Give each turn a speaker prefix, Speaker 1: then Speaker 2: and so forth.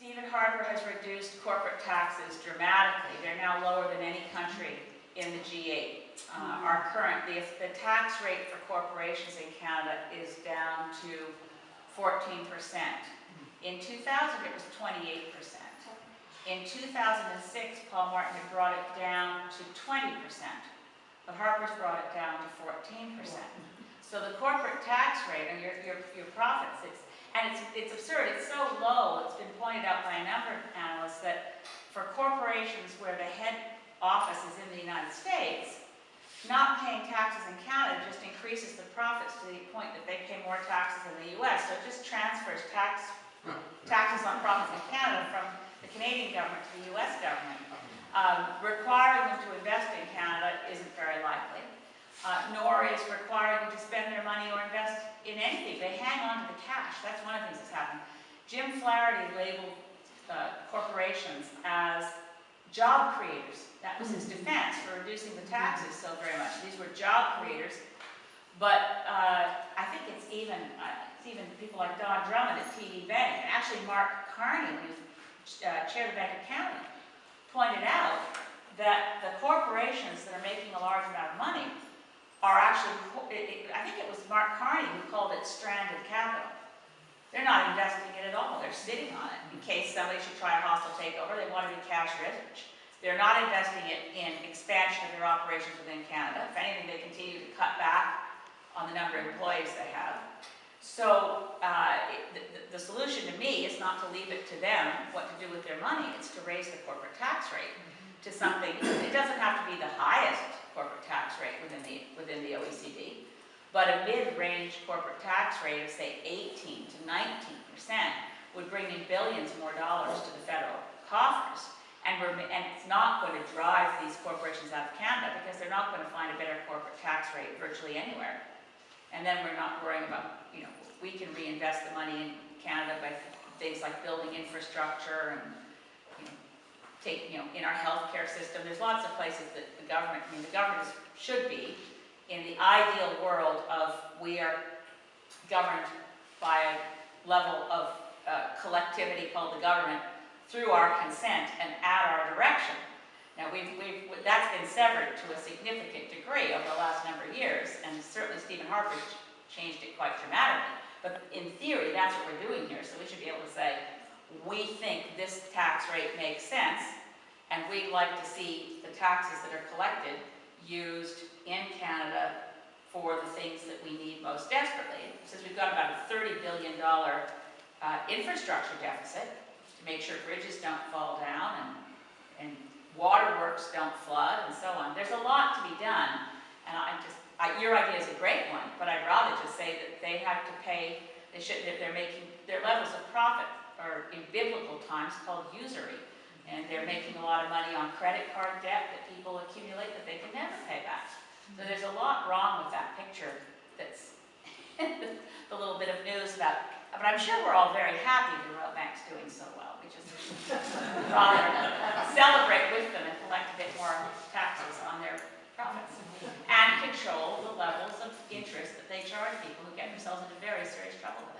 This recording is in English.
Speaker 1: Stephen Harper has reduced corporate taxes dramatically. They're now lower than any country in the G8. The tax rate for corporations in Canada is down to 14%. In 2000, it was 28%. In 2006, Paul Martin had brought it down to 20%, but Harper's brought it down to 14%. So the corporate tax rate, and your profits, it's absurd. It's so low. It's been pointed out by a number of analysts that for corporations where the head office is in the United States, not paying taxes in Canada just increases the profits to the point that they pay more taxes in the U.S. So it just transfers taxes on profits in Canada from the Canadian government to the U.S. government. Requiring them to invest in Canada isn't very likely, nor is requiring them to spend their money or invest in anything. They hang on to the cash. That's one of the things that's happened. Jim Flaherty labeled corporations as job creators. That was his defense for reducing the taxes so very much. These were job creators, but I think it's even people like Don Drummond at TD Bank, and actually Mark Carney, who's chair of the Bank of Canada, pointed out that the corporations that are making a large amount of money are actually, I think it was Mark Carney who called it stranded capital. They're not investing it at all. They're sitting on it in case somebody should try a hostile takeover. They want to be cash rich. They're not investing it in expansion of their operations within Canada. If anything, they continue to cut back on the number of employees they have. So the solution to me is not to leave it to them what to do with their money. It's to raise the corporate tax rate to something. It doesn't have to be the highest corporate tax rate within the OECD, but a mid-range corporate tax rate of say 18 to 19% would bring in billions more dollars to the federal coffers. And it's not going to drive these corporations out of Canada because they're not going to find a better corporate tax rate virtually anywhere. And then we're not worrying about, we can reinvest the money in Canada by things like building infrastructure and, in our healthcare system. There's lots of places that the government should be, in the ideal world of we are governed by a level of collectivity called the government through our consent and at our direction. Now, that's been severed to a significant degree over the last number of years, and certainly Stephen Harper changed it quite dramatically. But in theory, that's what we're doing here, so we should be able to say, we think this tax rate makes sense, and we'd like to see the taxes that are collected used in Canada for the things that we need most desperately. Since we've got about a $30 billion infrastructure deficit, to make sure bridges don't fall down and waterworks don't flood and so on. There's a lot to be done, and your idea is a great one, but I'd rather just say that they have to pay, they're making, their levels of profit are in biblical times called usury, and they're making a lot of money on credit card debt that people accumulate that they can never pay back. So there's a lot wrong with that picture that's the little bit of news about, but I'm sure we're all very happy the Royal Bank's doing so well. We just rather celebrate with them and collect a bit more taxes on their profits and control the levels of interest that they charge people who get themselves into very serious trouble with it.